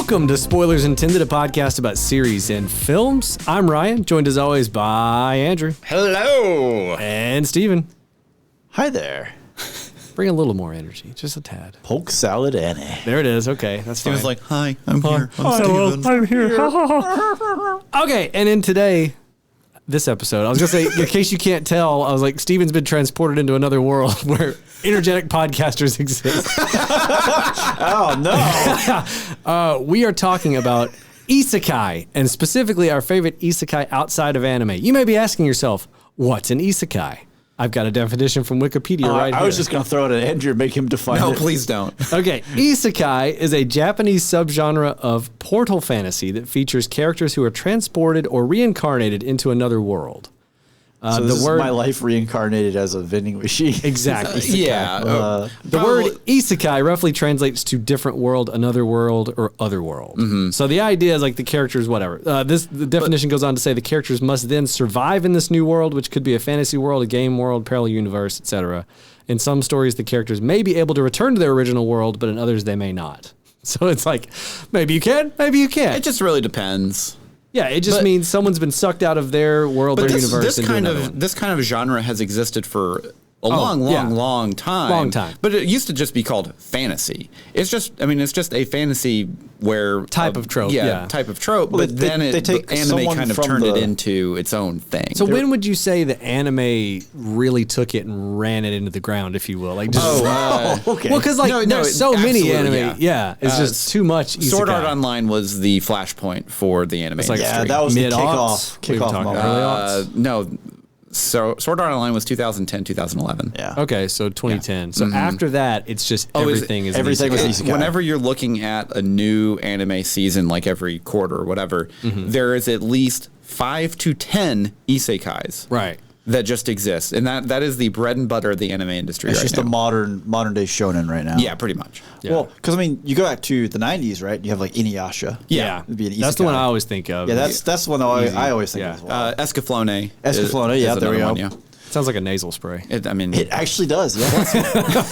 Welcome to Spoilers Intended, a podcast about series and films. I'm Ryan, joined as always by Andrew. Hello. And Steven. Hi there. Bring a little more energy, just a tad. Polk salad Annie. There it is. Okay, that's fine. Steven's like, hi, I'm here. I'm Steven. I'm here. Okay, and in this episode, I was going to say, in case you can't tell, I was like, Steven's been transported into another world where energetic podcasters exist. Oh, no. We are talking about Isekai, and specifically our favorite Isekai outside of anime. You may be asking yourself, what's an Isekai? I've got a definition from Wikipedia right here. I was just going to throw it at Andrew and make him define it. No, please don't. Okay, Isekai is a Japanese subgenre of portal fantasy that features characters who are transported or reincarnated into another world. So this is my life reincarnated as a vending machine. Exactly. Yeah. The word isekai roughly translates to different world, another world, or other world. Mm-hmm. So the idea is like the characters, whatever. The definition goes on to say the characters must then survive in this new world, which could be a fantasy world, a game world, parallel universe, etc. In some stories, the characters may be able to return to their original world, but in others, they may not. So it's like, maybe you can, maybe you can't. It just really depends. Yeah, it just means someone's been sucked out of their world, their universe. This kind of genre has existed for a long time. Long time. But it used to just be called fantasy. It's just a fantasy where type of trope. Yeah, type of trope. Well, but then the anime kind of turned it into its own thing. So when would you say the anime really took it and ran it into the ground, if you will? Like just okay. Well, because there's so many anime. Yeah, it's just too much. Isekai. Sword Art Online was the flashpoint for the anime industry. Yeah, that was the kickoff moment. No. So Sword Art Online was 2010, 2011. Yeah. Okay, so 2010. Yeah. So after that, it's just everything was Isekai. Whenever you're looking at a new anime season, like every quarter or whatever, there is at least 5 to 10 isekais. Right. That just exists, and that is the bread and butter of the anime industry. It's right just now. a modern day shonen right now. Yeah, pretty much. Yeah. Well, because you go back to the 90s, right? You have like Inuyasha. Yeah. It'd be an that's the isekai. one I always think of. Yeah, that's the one that I always think of as well. Escaflowne. Yeah, there we go. One, yeah. Sounds like a nasal spray. It actually does. Yeah,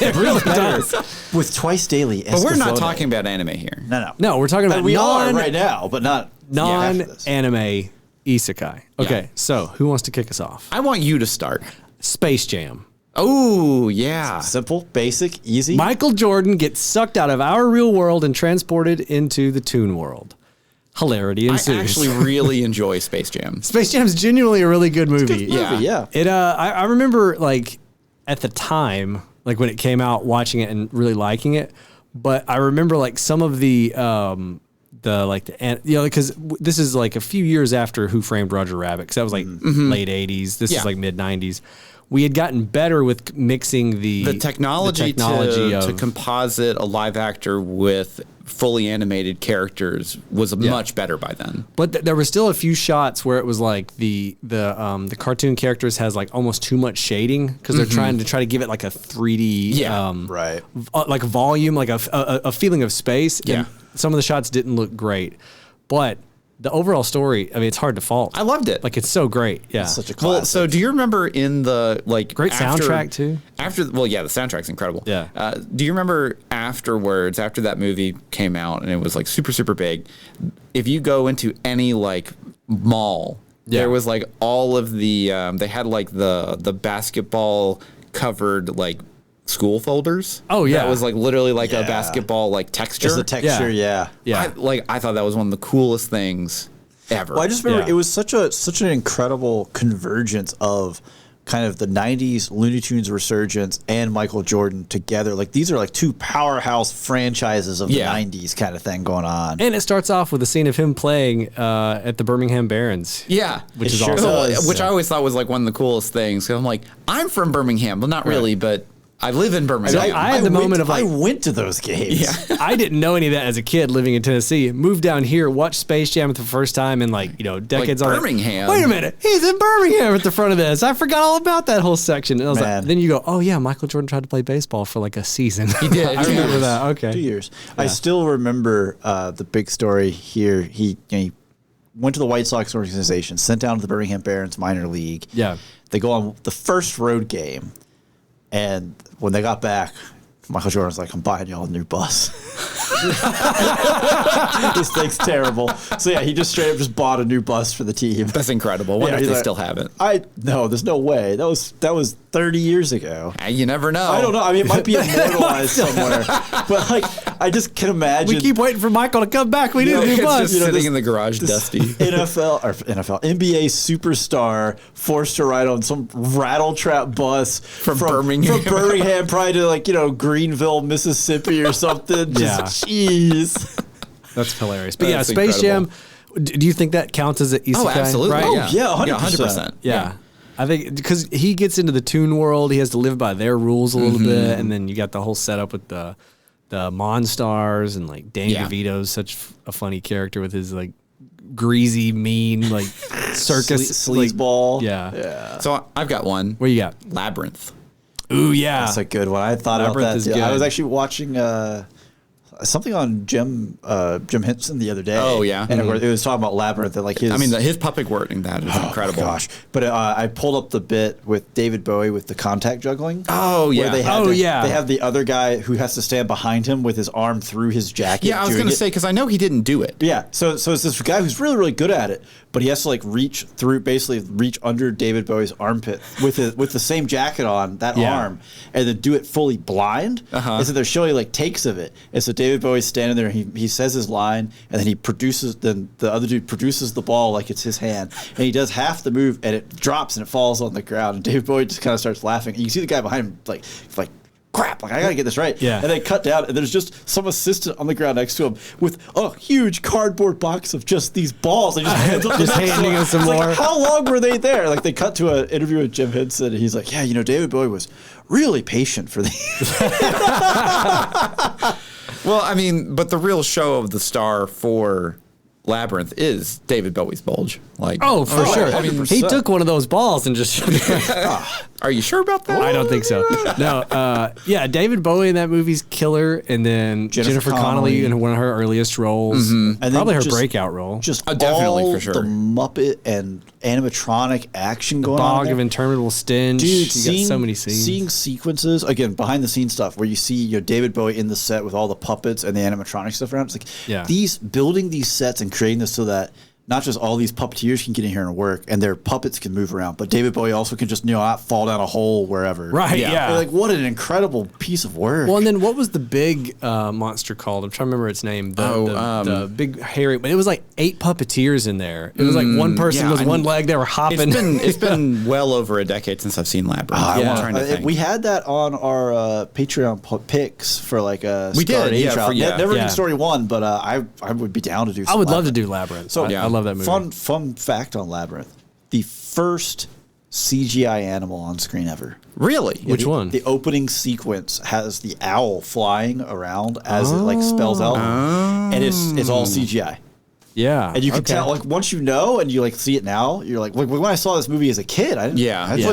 it really does. With twice daily. But we're not talking about anime here. No, we're talking about we are right now, but not non-anime isekai. Okay, so who wants to kick us off? I want you to start. Space Jam. Oh, yeah. Simple, basic, easy. Michael Jordan gets sucked out of our real world and transported into the Toon world. Hilarity ensues. I actually really enjoy Space Jam. Space Jam's genuinely a really good movie. Yeah. It. I remember like at the time, like when it came out, watching it and really liking it. But I remember like some of because this is like a few years after Who Framed Roger Rabbit, because that was like late 80s. This is like mid 90s. We had gotten better with mixing the technology to composite a live actor with fully animated characters was much better by then. But there were still a few shots where it was like the cartoon characters has like almost too much shading because they're trying to give it like a 3D right, like a volume, like a feeling of space. Yeah. And some of the shots didn't look great, but the overall story, I mean, it's hard to fault. I loved it. Like, it's so great. Yeah. It's such a classic. Well, so do you remember in the, great soundtrack, too? The soundtrack's incredible. Yeah. Do you remember after that movie came out and it was, like, super, super big, if you go into any, like, mall, there was, like, all of the, they had, like, the basketball covered, like, school folders. Oh yeah, that was like literally like a basketball like texture. Just the texture, yeah. I thought that was one of the coolest things ever. Well, I just remember it was such an incredible convergence of kind of the 90s Looney Tunes resurgence and Michael Jordan together. Like these are like two powerhouse franchises of the 90s kind of thing going on. And it starts off with a scene of him playing at the Birmingham Barons. Yeah, which is awesome. Which I always thought was like one of the coolest things. Cause I'm like, I'm from Birmingham, well, not really, but I live in Birmingham. So I had the moment of like, I went to those games. Yeah. I didn't know any of that as a kid living in Tennessee. Moved down here, watched Space Jam for the first time in decades. Like Birmingham. Wait a minute, he's in Birmingham at the front of this. I forgot all about that whole section. And I was like, then you go, oh yeah, Michael Jordan tried to play baseball for like a season. He did. I remember that. Okay, 2 years. Yeah. I still remember the big story here. He went to the White Sox organization, sent down to the Birmingham Barons minor league. Yeah, they go on the first road game. And when they got back, Michael Jordan was like, I'm buying y'all a new bus. This thing's terrible. So yeah, he just straight up just bought a new bus for the team. That's incredible. Wonder if they still have it. No, there's no way. That was 30 years ago. You never know. I don't know. I mean, it might be immortalized somewhere, but like, I just can imagine. We keep waiting for Michael to come back. We need a new bus. Just sitting in the garage, dusty. NBA superstar forced to ride on some rattle trap bus from Birmingham, probably to Greenville, Mississippi, or something. Jeez, that's hilarious. But that's Space Jam. Do you think that counts as an isekai? Oh, absolutely. Right? Yeah, 100%. Yeah. I think because he gets into the Toon world, he has to live by their rules a little bit, and then you got the whole setup with the Monstars and like Dan DeVito's such a funny character with his like greasy, mean like circus sleazeball. Yeah. So I've got one. What you got? Labyrinth. Ooh, yeah. That's a good one. I thought Labyrinth about that. is good. I was actually watching something on Jim Henson the other day. Oh, yeah. And it was talking about Labyrinth and like his. I mean, his puppet wording that is incredible. Gosh, but I pulled up the bit with David Bowie with the contact juggling. Oh yeah. They have the other guy who has to stand behind him with his arm through his jacket. Yeah, I was going to say because I know he didn't do it. Yeah, so it's this guy who's really, really good at it, but he has to like reach under David Bowie's armpit with the same jacket on that arm, and then do it fully blind. And so they're showing like takes of it, and so David Bowie's standing there, and he says his line, and then then the other dude produces the ball like it's his hand, and he does half the move, and it drops and it falls on the ground, and David Bowie just kind of starts laughing, and you see the guy behind him like crap, like I gotta get this right. Yeah. And they cut down, and there's just some assistant on the ground next to him with a huge cardboard box of just these balls. And just handing us some more. Like, how long were they there? Like they cut to an interview with Jim Henson, and he's like, "Yeah, David Bowie was really patient for these." Well, I mean, but the real show of the star for Labyrinth is David Bowie's bulge. Like, for sure. I mean, 100%. he took one of those balls and just. Are you sure about that? I don't think so. No. David Bowie in that movie's killer, and then Jennifer Connelly in one of her earliest roles, and probably her breakout role. Just definitely all for sure. The Muppet and animatronic action going on. Bog of Interminable Stench. Dude, you got so many scenes. Seeing sequences again behind the scenes stuff where you see David Bowie in the set with all the puppets and the animatronic stuff around. It's like building these sets and creating this so that not just all these puppeteers can get in here and work, and their puppets can move around, but David Bowie also can just not fall down a hole wherever. Right. Yeah. Like what an incredible piece of work. Well, and then what was the big monster called? I'm trying to remember its name. The big hairy, but it was like 8 puppeteers in there. It was like one person was one leg. They were hopping. It's been well over a decade since I've seen Labyrinth. I'm trying to think. We had that on our Patreon picks for like a Start A trial. Never in Story 1, but I would be down to do. I would love to do Labyrinth. So I love that movie. Fun fact on Labyrinth: the first CGI animal on screen ever. Really? Which one? The opening sequence has the owl flying around as it like spells out, and it's all CGI. Yeah, and you can tell like once you know and you like see it now, you're like when I saw this movie as a kid, I didn't.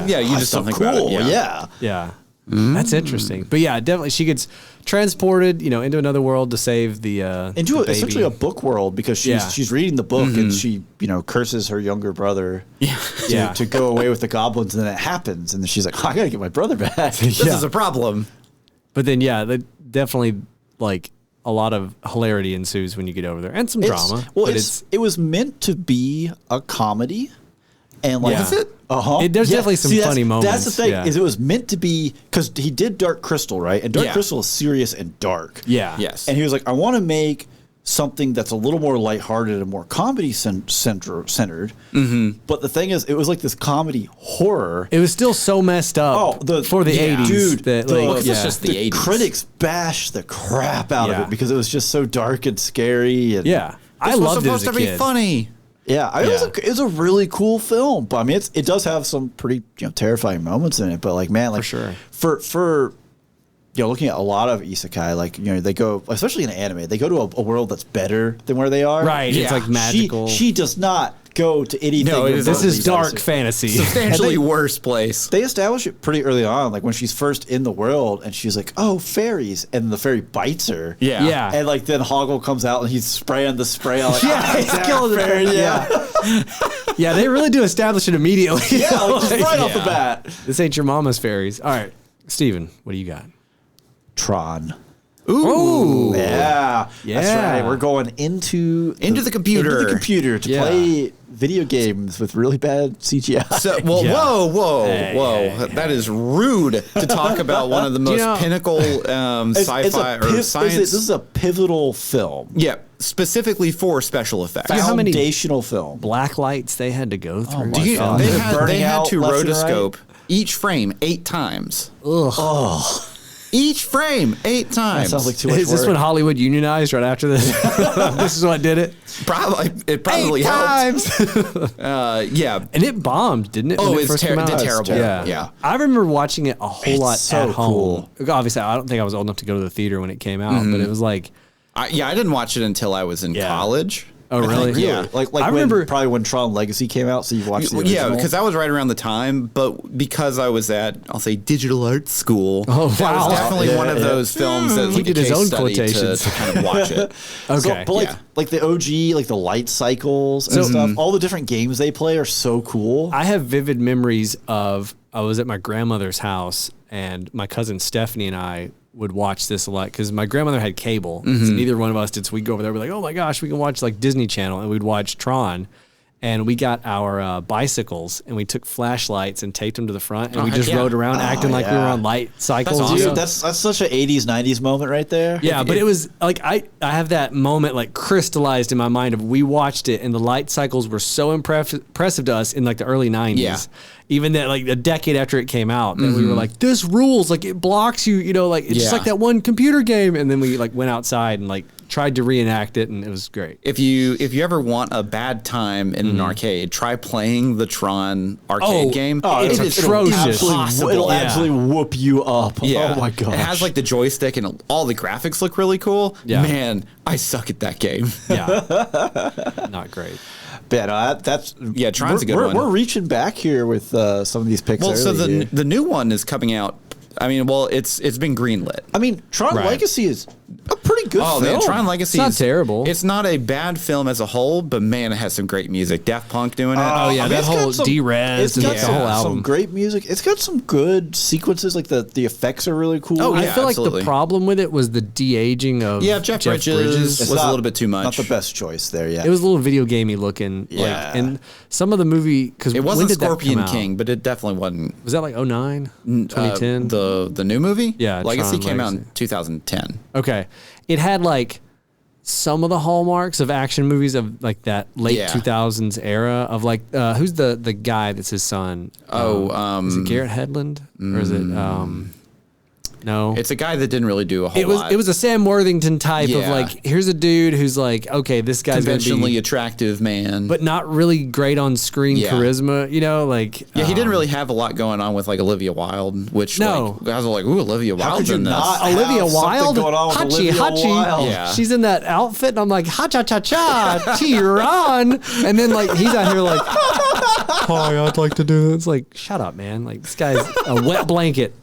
You just don't think about it. Yeah. That's interesting. But yeah, definitely she gets transported, into another world to save the into the baby. Essentially a book world because she's reading the book and she curses her younger brother to go away with the goblins, and then it happens, and then she's like, I gotta get my brother back. This is a problem. But then definitely like a lot of hilarity ensues when you get over there, and some drama. Well, it was meant to be a comedy. And like, is it? There's definitely some funny moments. That's the thing is it was meant to be because he did Dark Crystal, right? And Dark Crystal is serious and dark. Yeah. Yes. And he was like, I want to make something that's a little more lighthearted and more comedy centered. But the thing is, it was like this comedy horror. It was still so messed up for the 80s. Dude, it's just the 80s. Critics bashed the crap out of it because it was just so dark and scary. And I loved it as a kid. Supposed to be funny. Yeah, it's a really cool film, but I mean, it does have some pretty terrifying moments in it. But like, man, like for sure, for looking at a lot of isekai, like they go, especially in anime, they go to a world that's better than where they are. Right, it's like magical. She does not go to anything. No, this is dark fantasy, substantially worse place. They establish it pretty early on, like when she's first in the world, and she's like, "Oh, fairies," and the fairy bites her. Yeah. And like then Hoggle comes out and he's spraying the spray. Like, he's killing the fairy. Yeah, they really do establish it immediately. Yeah, like, just right off the bat. This ain't your mama's fairies. All right, Steven, what do you got? Tron. Ooh. Yeah. Yeah. That's right. We're going into the computer. Into the computer to play video games with really bad CGI. So, whoa. That is rude to talk about one of the most pinnacle sci-fi or science. This is a pivotal film. Yeah, specifically for special effects. You know how many Foundational film. black lights they had to go through? They Burning had out to left and rotoscope each frame 8 times. Ugh. Oh, Each frame 8 that times. sounds like too much Is this work. when Hollywood unionized right after this? This is what did it? It probably 8 helped. times. Yeah. And it bombed, didn't it? Oh, when it's first came out? terrible. Yeah. I remember watching it a whole lot so at home. Obviously, I don't think I was old enough to go to the theater when it came out, but it was like, I didn't watch it until I was in college. oh, really? Yeah. Like I remember probably when Tron Legacy came out, so you watched the original. Yeah, because that was right around the time, but because I was at, I'll say, digital arts school, Oh, that wow. was definitely one of those films that was like did a his case own study quotations. to kind of watch it. Okay. So, but like the OG, like the light cycles and stuff, all the different games they play are so cool. I have vivid memories of I was at my grandmother's house and my cousin Stephanie and I would watch this a lot because my grandmother had cable. So neither one of us did. So we'd go over there. We're like, oh my gosh, we can watch like Disney Channel, and we'd watch Tron. And we got our bicycles and we took flashlights and taped them to the front, and we just rode around acting like we were on light cycles. That's awesome. Dude, that's such an 80s, 90s moment right there. Yeah, but it was like I have that moment like crystallized in my mind of we watched it and the light cycles were so impressive to us in like the early 90s. Yeah. Even that like a decade after it came out, that we were like, this rules, like it blocks you, you know, like it's just like that one computer game. And then we like went outside and like tried to reenact it, and it was great. If you ever want a bad time in an arcade, try playing the Tron arcade game. It's atrocious. It'll absolutely whoop you up. Yeah. Oh my gosh. It has like the joystick and all the graphics look really cool. Yeah. Man, I suck at that game. Yeah. Not great. Yeah, no, that's Tron's a good one. We're reaching back here with some of these picks. Well, so early here. the new one is coming out. I mean, well, it's been greenlit. I mean, Tron Right. Legacy is a pretty good Oh film. man, Tron Legacy It's not is terrible. It's not a bad film as a whole, but man, it has some great music. Daft Punk doing it. Oh, yeah, that it's got whole some- D-Res it's and got the whole album. some great music. It's got some good sequences. Like the effects are really cool. Oh, I yeah, feel like absolutely. the problem with it was the de-aging of Yeah, Jeff Bridges It's was a not- little bit too much. Not the best choice there. Yeah, It was a little video gamey looking. Yeah. Like, and some of the movie, because It wasn't when did that Scorpion come out? King, but it definitely wasn't. Was that like 09, 2010? The new movie. Yeah, Legacy Tron came out in Legacy. 2010. Okay. It had like some of the hallmarks of action movies of like that late Yeah. 2000s era of like, who's the guy that's his son? Is it Garrett Hedlund? Or is it, no. It's a guy that didn't really do a whole It was lot. it was a Sam Worthington type of Yeah. like, here's a dude who's like, okay, this guy's gonna conventionally be, attractive man. but not really great on screen Yeah. charisma, you know, like yeah, he didn't really have a lot going on with like Olivia Wilde, which No. like, guys were like, ooh, Olivia How Wilde's could you in this. not Olivia have something Wilde, going on with Hachi, Olivia Wilde? Yeah. she's in that outfit, and I'm like, ha cha cha cha, T-Ron, and then like he's out here like, hi, I'd like to do. It's like, shut up, man. Like this guy's a wet blanket.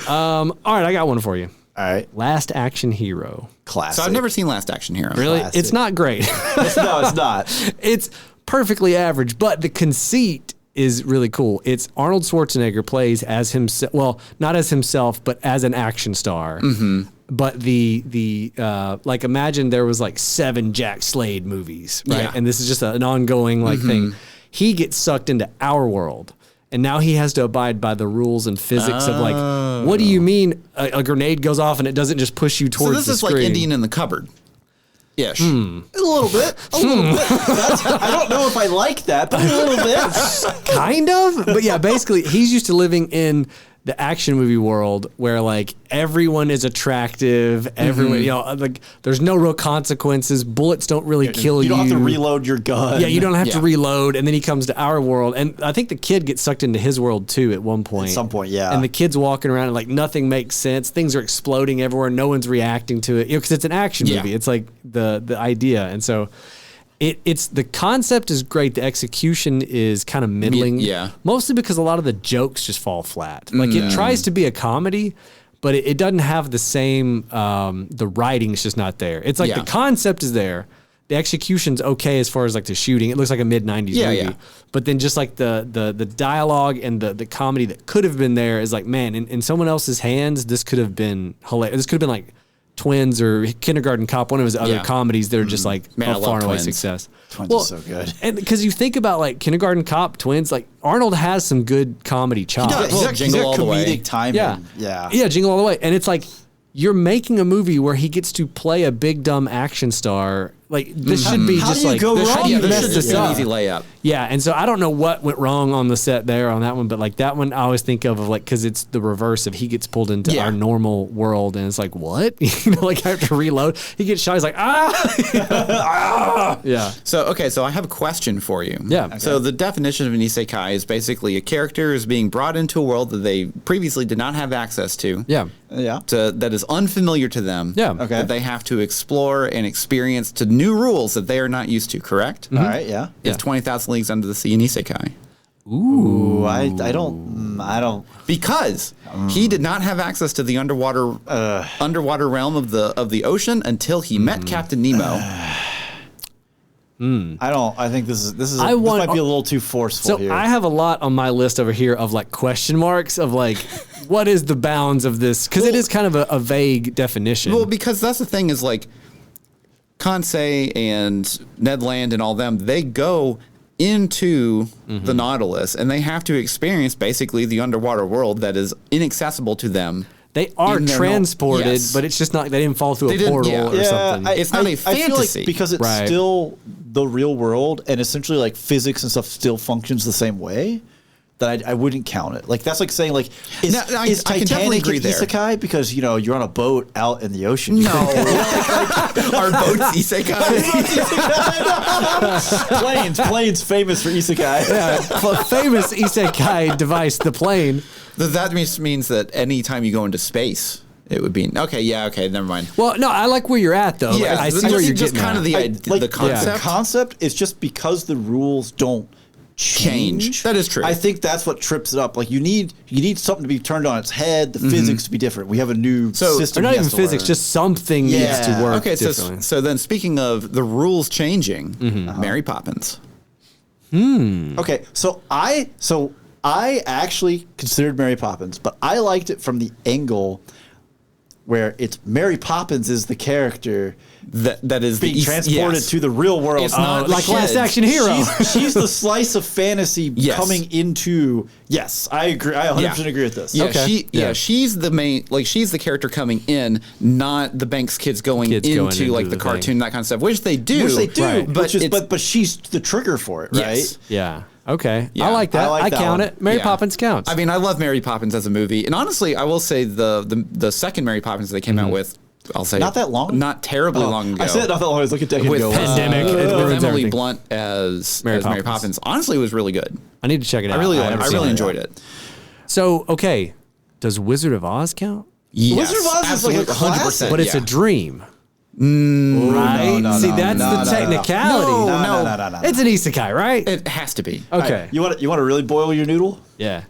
All right, I got one for you. All right, Last Action Hero. classic. So I've never seen Last Action Hero. Really, Classic. it's not great. No, it's not. It's perfectly average, but the conceit is really cool. It's Arnold Schwarzenegger plays as himself. Well, not as himself, but as an action star. Mm-hmm. But the like, imagine there was like 7 Jack Slade movies, right? Yeah. And this is just an ongoing like thing. He gets sucked into our world. And now he has to abide by the rules and physics of like, what do you mean a grenade goes off and it doesn't just push you So towards this the is screen? like Indian in the cupboard. Ish. A little bit. I don't know if I like that, but a little bit. Kind of, but yeah, basically he's used to living in the action movie world where like everyone is attractive, everyone, you know, like there's no real consequences, bullets don't really kill you. You don't have to reload your gun. Yeah, you don't have to Yeah. reload, and then he comes to our world, and I think the kid gets sucked into his world too at one point. At some point, yeah. And the kid's walking around and like nothing makes sense. Things are exploding everywhere. No one's reacting to it, you know, because it's an action Yeah. movie. It's like the idea, and so. It's the concept is great. The execution is kind of middling. Yeah. Mostly because a lot of the jokes just fall flat. Like it tries to be a comedy, but it doesn't have the same. The writing's just not there. It's like Yeah. the concept is there. The execution's okay as far as like the shooting. It looks like a mid-90s Yeah, movie. yeah. But then just like the dialogue and the comedy that could have been there is like, man, in someone else's hands, this could have been hilarious. This could have been like Twins or Kindergarten Cop, one of his other comedies that are just like Man, I a love far and away Twins. success. Twins is so good. And because you think about like Kindergarten Cop, Twins, like Arnold has some good comedy chops. does. Well, Jingle All the Way. Comedic timing. Yeah, Jingle All the Way. And it's like you're making a movie where he gets to play a big dumb action star. Like this should be How just do you like go this wrong should with be this? messed It's us an up. easy layup. Yeah, and so I don't know what went wrong on the set there on that one, but like that one I always think of like because it's the reverse of he gets pulled into our normal world and it's like what like I have to reload. He gets shot. He's like yeah. So I have a question for you. Yeah. Okay. So the definition of an isekai is basically a character is being brought into a world that they previously did not have access to. Yeah. That is unfamiliar to them. Yeah. Okay. That they have to explore and experience to new rules that they are not used to. Correct. All right. Yeah. It's 20,000 Leagues Under the Sea in isekai. Ooh, I don't. Because he did not have access to the underwater realm of the ocean until he met Captain Nemo. I don't. I think this I this want- might be a little too forceful So here. I have a lot on my list over here of like question marks of like what is the bounds of this because it is kind of a vague definition. Well, because that's the thing is like Kansei and Ned Land and all them, they go into the Nautilus and they have to experience basically the underwater world that is inaccessible to them. They are in their transported, yes. but it's just not. They didn't fall through They a didn't- portal yeah. or something. It's not a I feel fantasy. like because it's Right. still the real world and essentially like physics and stuff still functions the same way. That I wouldn't count it. Like that's like saying like is, No, I is can definitely Titanic agree an there. isekai because you're on a boat out in the ocean. No, our boats isekai. planes famous for isekai. yeah, famous isekai device, the plane. That means that anytime you go into space, it would be okay. Never mind. Well, no, I like where you're at though. Yeah, I see where you're just getting kind at. of the The concept. concept is just because the rules don't change. That is true. I think that's what trips it up. Like you need something to be turned on its head. The physics to be different. We have a new or system. not he even has to physics, learn. just something needs to work Okay, differently. so then speaking of the rules changing, Mary Poppins. Okay, so I actually considered Mary Poppins, but I liked it from the angle where it's Mary Poppins is the character That is being the transported to the real world. It's not like the Last kids. Action Hero. She's the slice of fantasy Yes. coming into. Yes, I agree. I 100% agree with this. Yeah, Okay. she's the main, like she's the character coming in, not the Banks kids going into like the the cartoon, thing. that kind of stuff, which they do. Which they do, Right. but she's the trigger for it, right? Yes. Yeah. Okay. Yeah, I like that. I like I that count one. it. Mary Yeah. Poppins counts. I mean, I love Mary Poppins as a movie, and honestly, I will say the second Mary Poppins they came out with, I'll say Not that long? not terribly long ago. I said not that long. It was like a decade with ago. Pandemic. It with ruins Emily everything. Blunt as Mary Mary Poppins. Poppins. Honestly, it was really good. I need to check it out. I really haven't seen it. enjoyed it. So, okay. Does Wizard of Oz count? Yes, Wizard of Oz is like a absolutely, classic. But it's a dream. Right? no, See, no, that's no, the no, technicality. No. It's an isekai, right? It has to be. Okay. You want to really boil your noodle? Yeah.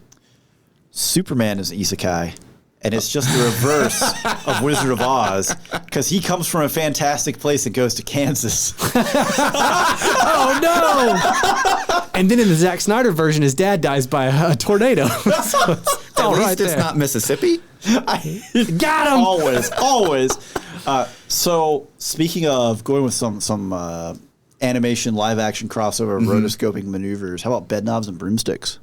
Superman is an isekai, and it's just the reverse of Wizard of Oz because he comes from a fantastic place and goes to Kansas. Oh, no. And then in the Zack Snyder version, his dad dies by a tornado. So it's At all least right it's there. not Mississippi. Got him. Always. So speaking of going with some animation live action crossover rotoscoping maneuvers, how about Bedknobs and Broomsticks?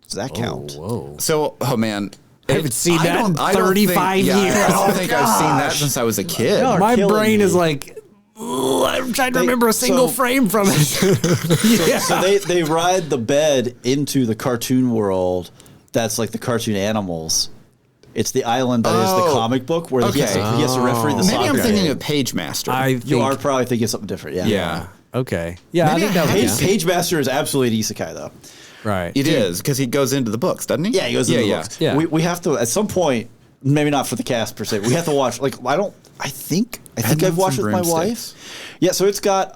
Does that count? Whoa. So, oh man. I haven't seen that in I don't 35 think, years. I don't think I've seen that since I was a kid. No. My killing brain is me. like, "Ugh, I'm trying to remember a single so- frame from it. Yeah. So they ride the bed into the cartoon world. That's like the cartoon animals. It's the island that is the Oh, comic book where he has to referee the Maybe soccer I'm thinking game. of Page Master. I You think, are probably thinking something different. Yeah. yeah. okay. Yeah, Maybe I think I that have was Page Master is absolutely an isekai though. right. It is because he goes into the books, doesn't he? Yeah, he goes into the books. Yeah. We have to at some point, maybe not for the cast per se. We have to watch. Like I think I've watched it with my wife. Yeah, so it's got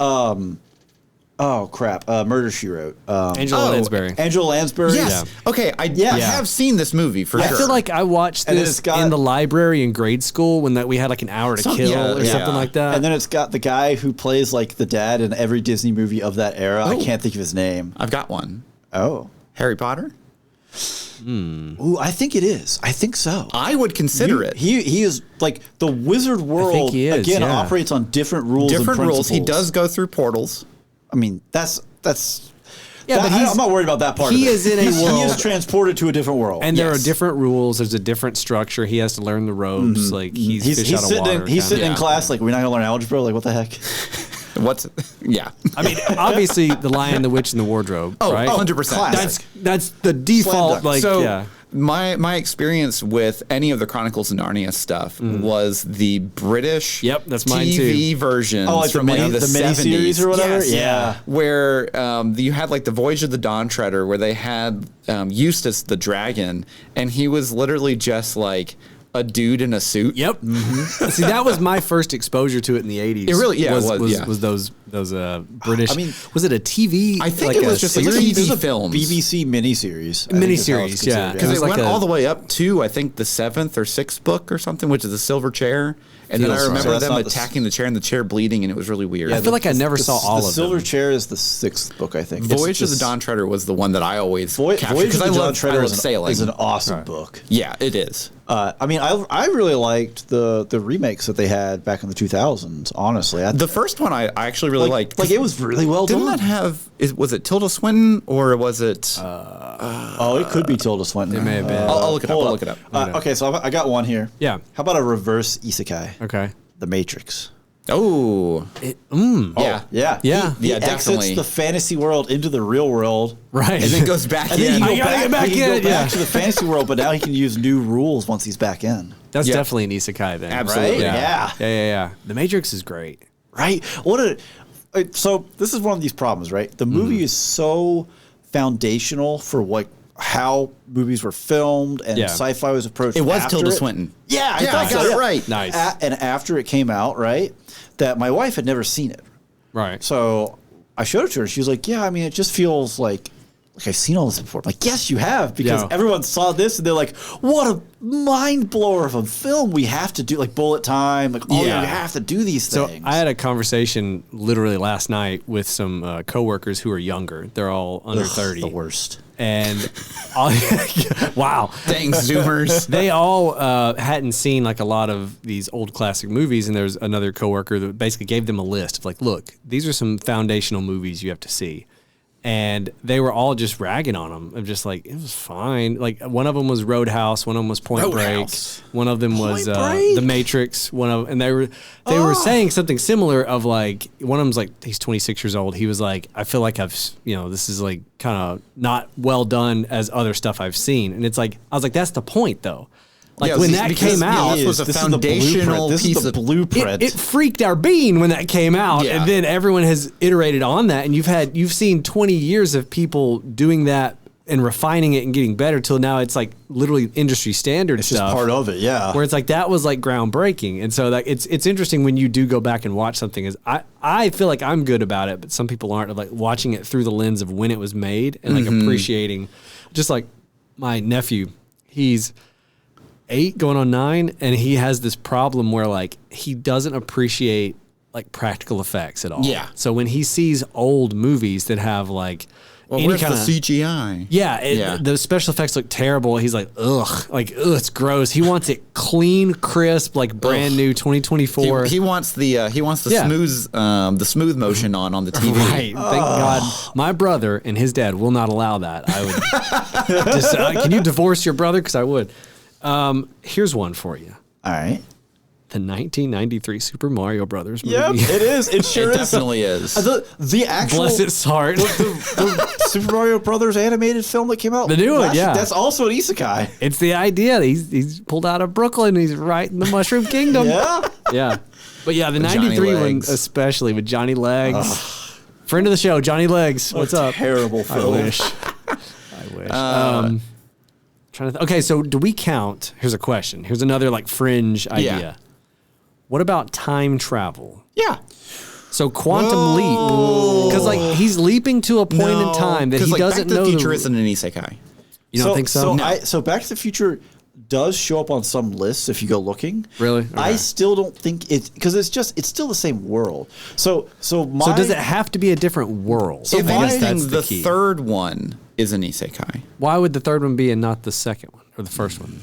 Murder She Wrote. Angela Lansbury. Angela Lansbury. Yes. Yeah. Okay. I have seen this movie for I sure. feel like I watched And then this it's got- in the library in grade school when we had like an hour to kill or something like that. And then it's got the guy who plays like the dad in every Disney movie of that era. I can't think of his name. I've got one. Oh. Harry Potter. Ooh, I think it is. I think so. I would consider it. He is like the wizard world. he is, again, yeah. operates on different rules. Different and rules. He principles. does go through portals. I mean, that's. Yeah, but I'm not worried about that part. he of it. is in a He world- is transported to a different world. And there are Yes. different rules. There's a different structure. He has to learn the ropes. Like he's fish out of sitting water. in, he's sitting in Yeah. class like, we're not gonna learn algebra. Like, what the heck? What's yeah? I mean, obviously, the Lion, the Witch, and the Wardrobe. right? 100%. classic. That's the default. dunk. Like, So yeah. my experience with any of the Chronicles of Narnia stuff was the British Yep, that's mine TV versions Oh, like the from like mini, the miniseries 70s. or whatever. Yes. Yeah. Where you had like the Voyage of the Dawn Treader, where they had Eustace the dragon, and he was literally just like a dude in a suit. Yep. See, that was my first exposure to it in the 80s. It really- yeah, it was, yeah. was those British. I mean, was it a TV? I think like it was a just like series? TV There's a films. BBC miniseries. I think is how it's Miniseries, yeah. considered, Because was it like went a- all the way up to, I think, the 7th or 6th book or something, which is the silver chair. And then I Feels right. remember So that's them not the attacking the chair and the chair bleeding, and it was really weird. I feel like I never saw all the of Silver them. Chair is the 6th book, I think. Voyage of the Dawn Treader was the one that I always captured Voyage of because the I Dawn love Treader sailing. is an awesome book. Yeah, it is. I mean, I really liked the remakes that they had back in the 2000s. Honestly, The first one I actually really liked. Like it was really well Didn't done. that have? Was it Tilda Swinton or was it? Oh, it could be Tilda Swinton. It may have been. I'll look it up. hold I'll look it up. Okay, so I got one here. Yeah. How about a reverse isekai? Okay. The Matrix. Oh, Yeah. Yeah. Yeah, He definitely. exits the fantasy world into the real world. Right. and then goes back And then in. he I gotta get back he can in, go back yeah. to the fantasy world, but now he can use new rules once he's back in. That's Yeah. definitely an isekai then. Absolutely. Right? Yeah. Yeah. The Matrix is great. Right? So this is one of these problems, right? The movie is so foundational for how movies were filmed and Yeah. sci-fi was approached. It was after Tilda it. Swinton. Yeah, I Yeah, thought I got so, it right. Nice. And after it came out, right, that my wife had never seen it. Right. So I showed it to her. She was like, "Yeah, I mean, it just feels like I've seen all this before." I'm like, yes, you have, because Yeah. everyone saw this and they're like, "What a mind blower of a film! We have to do like bullet time, like oh, Yeah. we have to do these So things." I had a conversation literally last night with some coworkers who are younger. They're all under 30. The worst. And wow. Thanks, Zoomers. They all hadn't seen like a lot of these old classic movies, and there's another coworker that basically gave them a list of like, look, these are some foundational movies you have to see. And they were all just ragging on them. I'm just like, it was fine. Like one of them was Roadhouse, one of them was Point Roadhouse. Break, one of them was Point Break? The Matrix. And they were saying something similar of like one of them's like he's 26 years old. He was like, I feel like this is like kind of not well done as other stuff I've seen. And it's like I was like, that's the point though. Like Yeah, when see, that because, came out, this was a This is the foundational blueprint. This piece is the of blueprint. it freaked our being when that came out, Yeah. and then everyone has iterated on that, and you've seen 20 years of people doing that and refining it and getting better till now it's like literally industry standard It's just stuff. part of it, yeah. Where it's like that was like groundbreaking, and so that it's interesting when you do go back and watch something. Is I feel like I'm good about it, but some people aren't. Of like watching it through the lens of when it was made and like appreciating, just like my nephew, he's 8 going on 9, and he has this problem where like he doesn't appreciate like practical effects at all. Yeah. So when he sees old movies that have like any where's kind the of CGI? yeah, the special effects look terrible. He's like, ugh, it's gross. He wants it clean, crisp, like brand new 2024. He wants the Yeah. smooth motion on the TV. Right. Thank God. My brother and his dad will not allow that. I would just, can you divorce your brother? Because I would. Here's one for you. All right. The 1993 Super Mario Brothers movie. Yep, it is. It sure It is. definitely is. The actual Bless its heart. the Super Mario Brothers animated film that came out. The new one, yeah. That's also an isekai. It's the idea. He's pulled out of Brooklyn. He's right in the Mushroom Kingdom. Yeah. Yeah. But yeah, the With Johnny 93 one Legs. especially with Johnny Legs. Friend of the show, Johnny Legs. What's up? Terrible I film. wish. I wish. Trying to okay, so do we count? Here's a question. Here's another like fringe idea. What about time travel? Yeah. So quantum leap, because like he's leaping to a point in time that he doesn't Back to know. the Future isn't an isekai. You don't think so? So Back to the Future does show up on some lists if you go looking. Really? I Okay. still don't think it's because it's still the same world. So So does it have to be a different world? If I guess anything, that's the key. third one is an isekai. Why would the third one be and not the second one or the first one?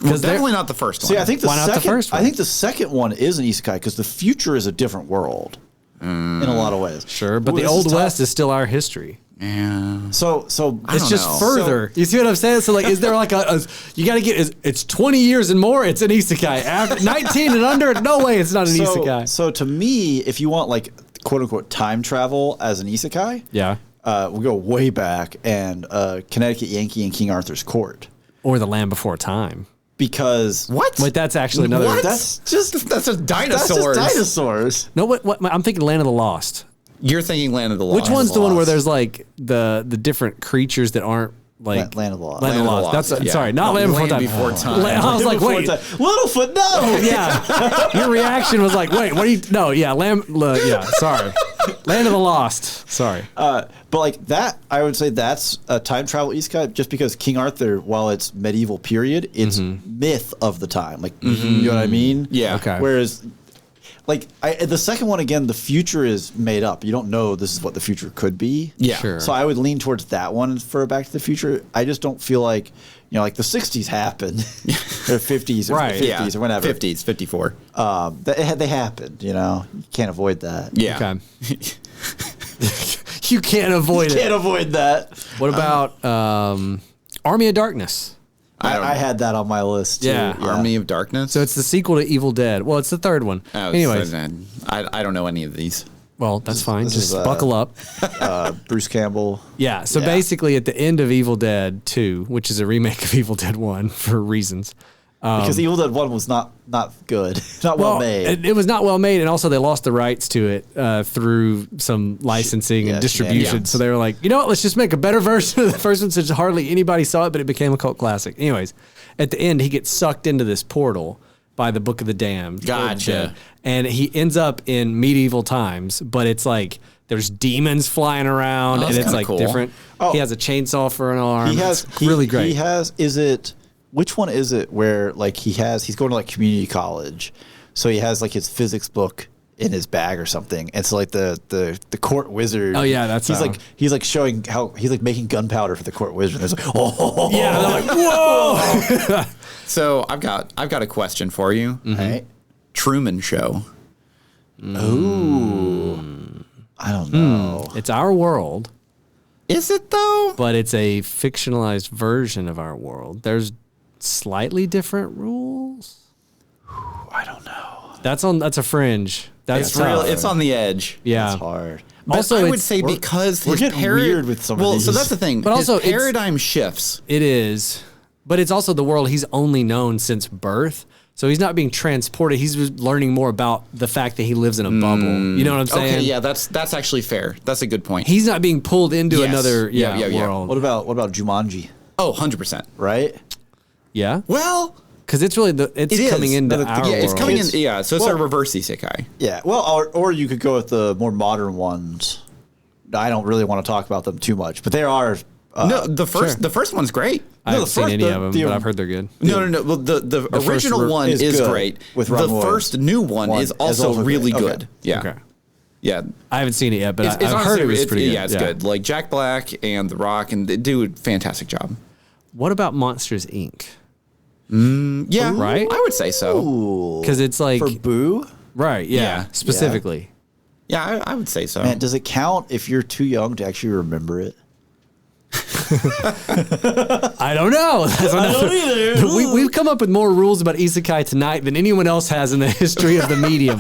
Well, definitely not the first one. See, I think Why not the first one? I think the second one is an isekai because the future is a different world in a lot of ways. Sure, but Ooh, the this is Old tough. West is still our history. Yeah. So It's just know. further. You see what I'm saying? So like, is there like you got to get? It's 20 years and more. It's an isekai. After 19 and under, no way. It's not an isekai. So to me, if you want like quote unquote time travel as an isekai, Yeah. we'll go way back and Connecticut Yankee and King Arthur's Court Or the Land Before Time. because What? Wait, that's actually another. What? that's just dinosaurs. dinosaurs. No, what? I'm thinking Land of the Lost. You're thinking Land of the Lost. Which one's the one where Lost. there's like the different creatures that aren't like Land of the Lost. Land of the Lost. That's yeah. sorry, not Land Before Time. Before Time. I was like, wait. Littlefoot, no. Yeah, your reaction was like, wait, what are you? No, yeah, yeah, sorry, Land of the Lost. Sorry. But like that, I would say that's a time travel isekai just because King Arthur, while it's medieval period, it's myth of the time. Like, you know what I mean? Yeah. Okay. Whereas, like, the second one, again, the future is made up. You don't know this is what the future could be. Yeah. Sure. So I would lean towards that one for Back to the Future. I just don't feel like, like the 60s happened, or 50s or Right. 50s or whatever. 50s, 54. They happened, you can't avoid that. Yeah. Okay. You can't avoid Can't it. avoid that. What about Army of Darkness? I had that on my list, too. Yeah. Army of Darkness. So it's the sequel to Evil Dead. Well, it's the third one. Oh, Anyways, so then I don't know any of these. well, that's fine. this Just is, buckle up. Bruce Campbell. Yeah. So Yeah. basically, at the end of Evil Dead 2, which is a remake of Evil Dead 1 for reasons. Because Evil Dead 1 was not good. Not well made. It was not well made, and also they lost the rights to it through some licensing and distribution. shenanigans. So they were like, you know what? Let's just make a better version of the first one, since hardly anybody saw it, but it became a cult classic. Anyways, at the end, he gets sucked into this portal by the Book of the Damned. Gotcha. And he ends up in medieval times, but it's like there's demons flying around, and that's it's kinda like cool. different. Oh. He has a chainsaw for an arm. It's really great. Which one is it where like he's going to like community college, so he has like his physics book in his bag or something, and so like the court wizard. Oh, yeah, that's he's how- he's like showing how he's like making gunpowder for the court wizard. And it's like Yeah, they're like, whoa! So I've got a question for you. right? Truman Show. Ooh, I don't know. It's our world, Is it though? but it's a fictionalized version of our world. There's slightly different rules. I don't know. That's a fringe. That's It's real. tough. It's on the edge. Yeah. It's hard. But Also, I would it's- say because we're his getting weird with some of Well, so these. that's the thing. But also, his it's- paradigm shifts. It is, but it's also the world he's only known since birth. So he's not being transported. He's just learning more about the fact that he lives in a bubble. You know what I'm saying? Okay, yeah, that's actually fair. That's a good point. He's not being pulled into Yes. another Yeah. world. What about Jumanji? Oh, 100%. Right? Yeah, Well, because it's really it's it is. coming into No, our yeah, it's world. coming in. It's- Yeah, so it's well- a reverse isekai. Yeah. Well, or you could go with the more modern ones. I don't really want to talk about them too much, but there are. No, the first one's great. I haven't the seen first- any the- of them, the- but I've heard they're good. No. Well, the original first one is is good great. with the Ron Williams. first new one is also really okay. good. Yeah. Okay. Yeah. I haven't seen it yet, but It's I've heard honestly- it was it's- pretty good. Yeah, it's good. Like Jack Black and The Rock, and they do a fantastic job. What about Monsters Inc? Yeah, Right? I would say so. Ooh. Because it's like For Boo? right, yeah, Yeah. specifically. Yeah, I would say so. Man, does it count if you're too young to actually remember it? I don't know. That's another- either. We've come up with more rules about isekai tonight than anyone else has in the history of the medium.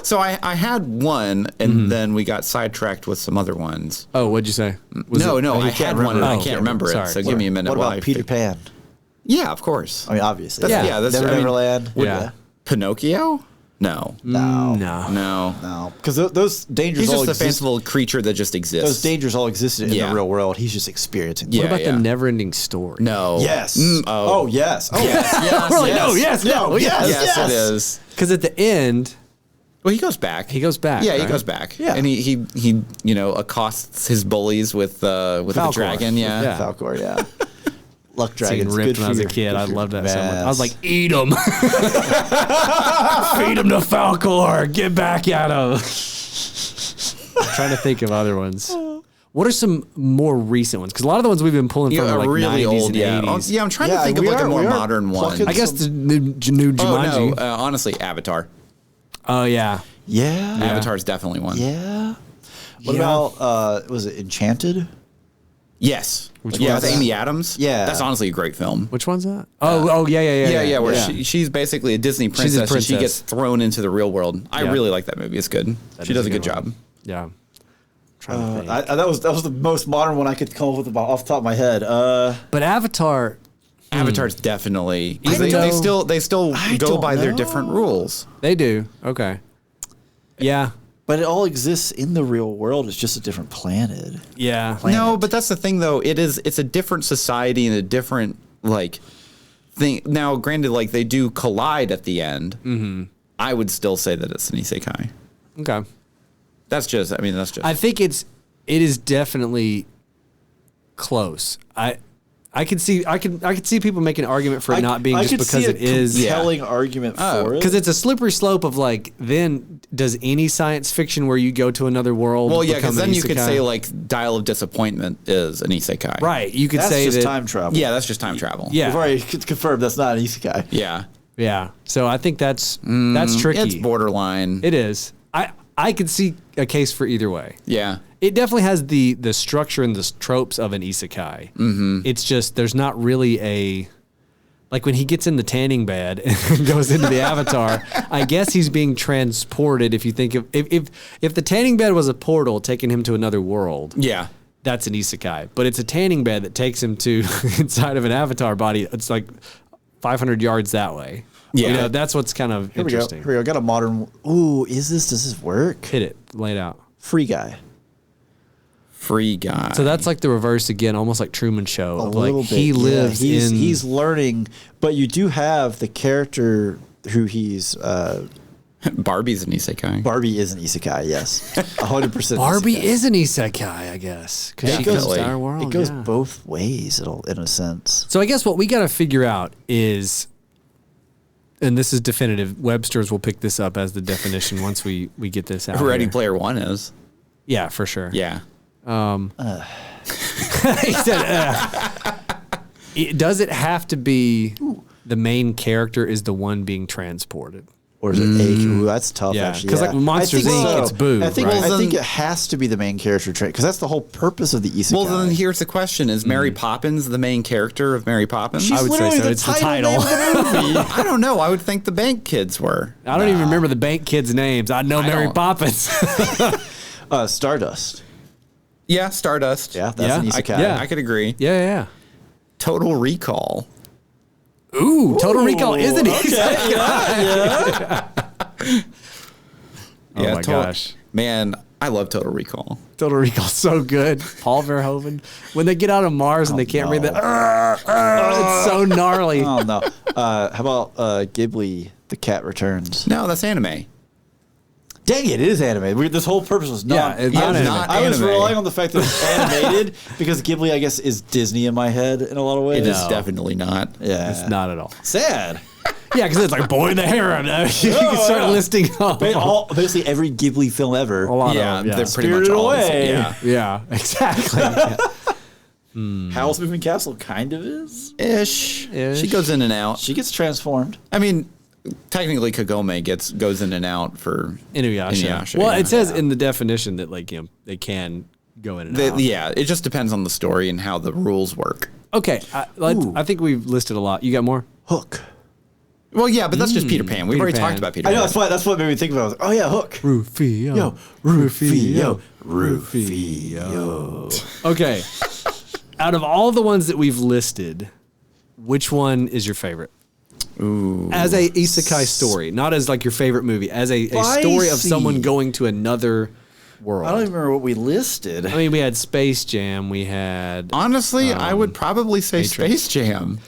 So I had one, and then we got sidetracked with some other ones. Oh, what'd you say? Was No, it- I you had can't one, and I remember. can't remember it. Sorry. So give me a minute. What while about I Peter fig- Pan? Yeah, of course. I mean, obviously. That's- Yeah. that's- Never I mean, Neverland. yeah. Pinocchio? No. No. No. No. No. Because those dangers He's all just a exist. fanciful creature that just exists. Those dangers all existed in Yeah. the real world. He's just experiencing Yeah. What them. about the never-ending story? No. Yes. Oh. Oh, yes. Oh, Yes. Yes. We're like, yes. no, yes, no, yes. Yes, it is. Because at the end, Well, he goes back. he goes back. Yeah, he right? goes back. Yeah. And he accosts his bullies with the Falcor. dragon. Yeah. Yeah. Falcor, yeah. Luck Seeing Dragon's ripped good when I was a for kid. your- I good for loved your that so much. I was mass. like, eat him. Feed him to Falcor. Get back at him. I'm trying to think of other ones. What are some more recent ones? Because a lot of the ones we've been pulling from are like really 90s old, and 80s. I'm trying to think of like a more modern one. I guess the new Jumanji. Oh, no, honestly, Avatar. Oh, yeah. Yeah. Avatar's definitely one. Yeah. What about, was it Enchanted? Yes. Which with one's Amy Adams. Yeah. That's honestly a great film. Which one's that? Oh, yeah. Where she's basically a Disney princess, and she princess. gets thrown into the real world. I Yeah. really like that movie. It's good. She does a good job. Yeah. That was the most modern one I could come up with off the top of my head. But Avatar... Avatar's definitely... Even They though- still go don't by their know. different rules. They do. Okay. Yeah. But it all exists in the real world. It's just a different planet. Yeah. No, but that's the thing, though. It's a different society and a different, like, thing. Now, granted, like, they do collide at the end. Mm-hmm. I would still say that it's an isekai. Okay. That's just... I think it is definitely close. I could see people making an argument for it not being just because it is compelling argument for it. because it's a slippery slope of like, then does any science fiction where you go to another world? Well, yeah, become because an then you could isekai? say like Dial of Disappointment is an isekai. Right. You could That's say just that. time travel. Yeah, that's just time travel. Yeah. We've already confirmed that's not an isekai. Yeah. Yeah. So I think that's tricky. It's borderline. It is. I could see a case for either way. Yeah. It definitely has the structure and the tropes of an isekai. Mm-hmm. It's just there's not really a like when he gets in the tanning bed and goes into the avatar. I guess he's being transported. If you think of if the tanning bed was a portal taking him to another world, Yeah. that's an isekai. But it's a tanning bed that takes him to inside of an avatar body. It's like 500 yards that way. Yeah. You know, that's what's kind of Here we go. interesting. Here we go. Got a modern. Ooh, does this work? Hit it. Lay it out. Free Guy. Free Guy. So that's like the reverse again, almost like Truman Show. A Of like little bit. he lives in. He's learning, but you do have the character who he's. Barbie's an isekai. Barbie is an isekai. Yes, 100%. Barbie isekai. is an isekai, I guess, because she Definitely. comes to our world. It goes yeah. both ways, in a sense. So I guess what we got to figure out is, and this is definitive. Webster's will pick this up as the definition once we get this out. Ready here. Player One is. Yeah, for sure. Yeah. He said, does it have to be the main character is the one being transported? Or is it a? Ooh, that's tough. Yeah, actually. 'cause like Monsters, I think Inc., it's Boo, I think right? I think it has to be the main character trait because that's the whole purpose of the isekai. Well, then here's the question: is Mary Poppins the main character of Mary Poppins? She's I would say literally so. the It's the title name of the movie. I don't know. I would think the Bank Kids were. I don't even remember the bank kids' names. I know Mary don't. Poppins. Stardust. Yeah, Stardust. Yeah, that's an isekai. Yeah. I could agree. yeah. Total Recall. Ooh, Total Recall is an okay, isekai. Oh Yeah, my gosh. Man, I love Total Recall. Total Recall's so good. Paul Verhoeven. When they get out of Mars and they can't breathe, it's so gnarly. Oh no. How about Ghibli? The Cat Returns. No, that's anime. Dang it! It is animated. This whole purpose was not. Yeah, it's not anime. I was anime. relying on the fact that it's animated because Ghibli, I guess, is Disney in my head in a lot of ways. It is definitely not. Yeah, It's not at all. sad. Yeah, because it's like Boy the Heron. You can start listing off. Basically, every Ghibli film ever. A lot Yeah, of them. they're pretty much Spirited all. Away. Yeah. Yeah, exactly. Yeah. Howl's Moving Castle kind of is. Ish. Ish. She goes in and out. She gets transformed. I mean, technically Kagome goes in and out for Inuyasha. Well, it says in the definition that like they can go in and out. Yeah, it just depends on the story and how the rules work. Okay, I think we've listed a lot. You got more? Hook. Well, yeah, but that's just Peter Pan. We've Peter already Pan. talked about Peter I Pan. know that's what made me think about it. I was like, oh yeah, Hook. Rufio. Rufio. Okay. Out of all the ones that we've listed, which one is your favorite? Ooh. As a isekai story, not as like your favorite movie, as a story of Spicy. someone going to another world. I don't even remember what we listed. I mean, we had Space Jam. We had. Honestly, I would probably say Matrix. Space Jam.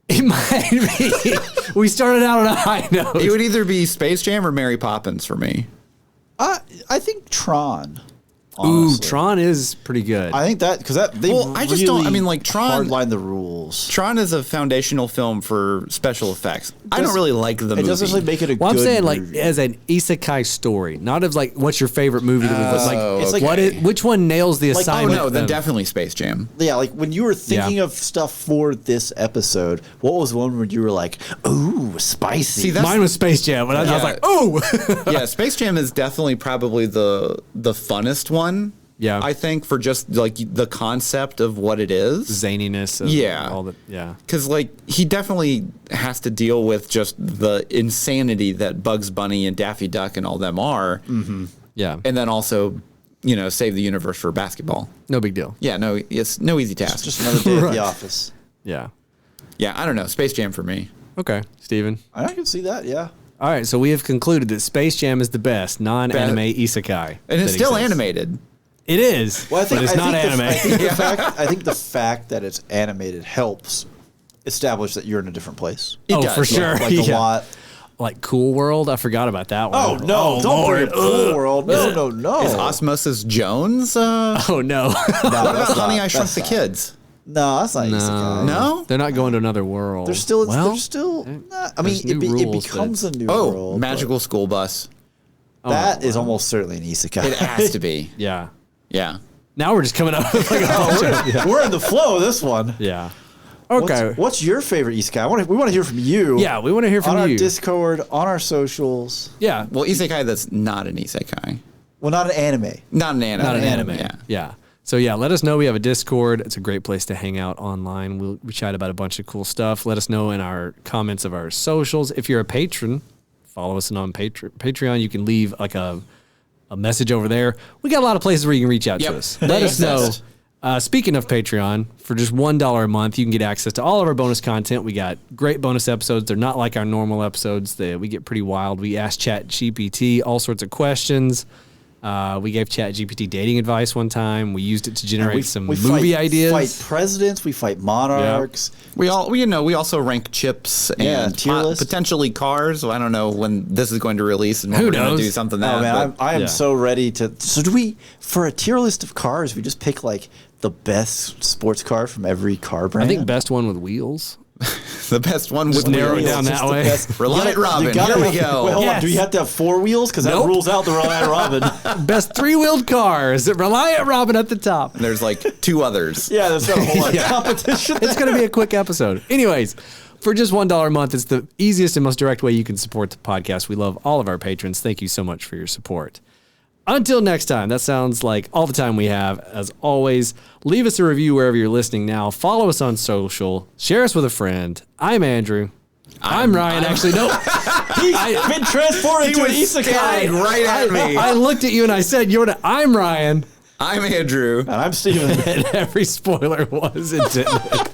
It might be. We started out on a high note. It would either be Space Jam or Mary Poppins for me. I think Tron. Ooh, honestly. Tron is pretty good. I think that because they Well, I just don't- I mean, like, Tron- hardline the rules. visuals. Tron is a foundational film for special effects. I don't really like the movie. It doesn't really make it a Well, good I'm saying movie. like as an isekai story, not as like what's your favorite movie that we've like. It's like- what is, which one nails the Oh assignment? no, then definitely Space Jam. Yeah, like when you were thinking of stuff for this episode, what was one where you were like, "Ooh, spicy"? See, that's- Mine was Space Jam, and I was Yeah. like, oh. Yeah, Space Jam is definitely probably the funnest one. Yeah. I think for just like the concept of what it is. Zaniness. Of Yeah. all the, yeah. Because like he definitely has to deal with just the insanity that Bugs Bunny and Daffy Duck and all them are, Yeah. and then also, you know, save the universe for basketball. No big deal. Yeah, no, it's no easy task. Just another day at the office. Yeah. Yeah, I don't know. Space Jam for me. Okay, Steven. I can see that. Yeah. All right, so we have concluded that Space Jam is the best non-anime isekai. And it's that still exists. animated. It is, Well, but it's not anime. I think the fact that it's animated helps establish that you're in a different place. It Oh, does, for sure. Like a Yeah. lot. Like Cool World, I forgot about that one. Oh no! Don't bring it Cool World. No, Is Osmosis Jones? Oh no. No, What that's about Honey, not- I Shrunk that's the not- Kids? No, that's not isekai. No? They're not going to another world. They're still. Well, they're still. Not, I mean, there's new it rules, becomes a new Oh, world. Magical School Bus. but That is almost certainly an isekai. It has to be. yeah. Yeah. Now we're just coming up with like a bunch of, We're in the flow of this one. yeah. Okay. What's your favorite isekai? We want to hear from you. Yeah, we want to hear from on our you. Discord, on our socials. Yeah. Well, isekai that's not an isekai. Well, not an anime. Not an anime. Not an anime. Yeah. Yeah. So yeah, let us know. We have a Discord. It's a great place to hang out online. We chat about a bunch of cool stuff. Let us know in our comments of our socials. If you're a patron, follow us on Patreon. You can leave like a message over there. We got a lot of places where you can reach out Yep. to us. They Let us know. exist. Speaking of Patreon, for just $1 a month, you can get access to all of our bonus content. We got great bonus episodes. They're not like our normal episodes. We get pretty wild. We ask ChatGPT all sorts of questions. We gave ChatGPT dating advice one time. We used it to generate some movie ideas. Fight presidents. We fight monarchs. We also rank chips and tier list. potentially cars. I don't know when this is going to release and when Who we're going knows? to do something Oh that. man, I am yeah. so ready to. So do we for a tier list of cars? We just pick like the best sports car from every car brand. I think best one with wheels. the best one would narrow it wheels. down Just that the way. best- Reliant You Robin. gotta Here we have- go. Wait, hold on. Yes. Do we have to have four wheels? Because that Nope. rules out the Reliant Robin. Best three-wheeled cars. Reliant Robin at the top. There's like two others. Yeah, there's not a whole lot of competition. It's going to be a quick episode. Anyways, for just $1 a month, it's the easiest and most direct way you can support the podcast. We love all of our patrons. Thank you so much for your support. Until next time, that sounds like all the time we have. As always, leave us a review wherever you're listening now. Follow us on social. Share us with a friend. I'm Andrew. I'm Ryan. Actually, no. He's been transformed into an was isekai. staring right at me. I looked at you and I said, I'm Ryan. I'm Andrew. And I'm Steven. And every spoiler was intended.